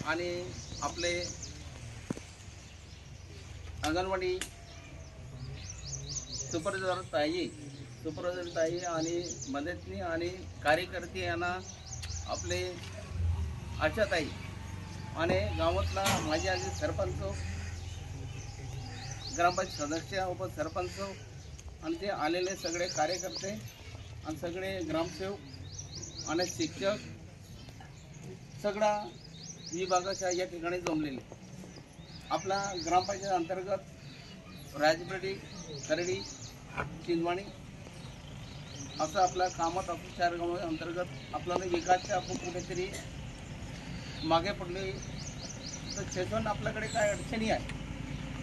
आणि आपले अंगणवाडी सुपरवायझर ताई आणि मदतनी आणि कार्यकर्ते यांना आपले आशाताई आणि गावातला माझे आजी सरपंच, ग्रामपंचायत सदस्य, उपसरपंच आणि ते आलेले सगळे कार्यकर्ते आणि सगळे ग्रामसेवक आणि शिक्षक सगळा विभागाच्या या ठिकाणी जमलेले. आपला ग्रामपंचायत अंतर्गत राजपेडी, खर्डी, चिंचवाणी असं आपला कामात आपण 4 गावां अंतर्गत आपल्याला विकासच्या आपण कुठेतरी मागे पडले. तर शेतवण आपल्याकडे काय अडचणी आहे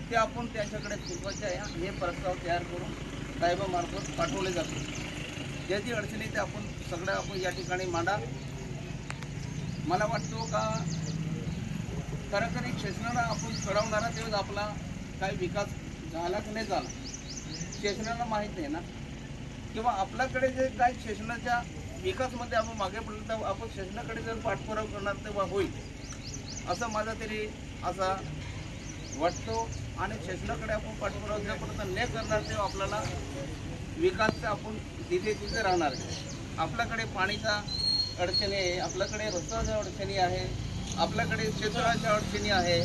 ते आपण त्याच्याकडे सुचवायचे आहे. हे प्रस्ताव तयार करून साहेबामार्फत पाठवले जाते. ज्याची अडचणी ते आपण सगळ्या आपण या ठिकाणी मांडा. मला वाटतो का खरोखर शासनाला आपण कळवणारा तेव्हाच आपला काय विकास झाला की नाही झाला शासनाला माहीत नाही ना. किंवा आपल्याकडे जे काय शासनाच्या विकासमध्ये आपण मागे पडलं तर आपण शासनाकडे जर पाठपुरावा करणार तेव्हा होईल असं माझा तरी असा वाटतो. आणि शासनाकडे आपण पाठपुरावा ज्यापर्यंत नाही करणार तेव्हा आपल्याला विकासचा आपण तिथे राहणार आहे. आपल्याकडे पाणीचा अडचणी आहे, आपल्याकडे रस्त्याच्या अडचणी आहे, आपल्याकडे क्षेत्राच्या अडचणी आहे.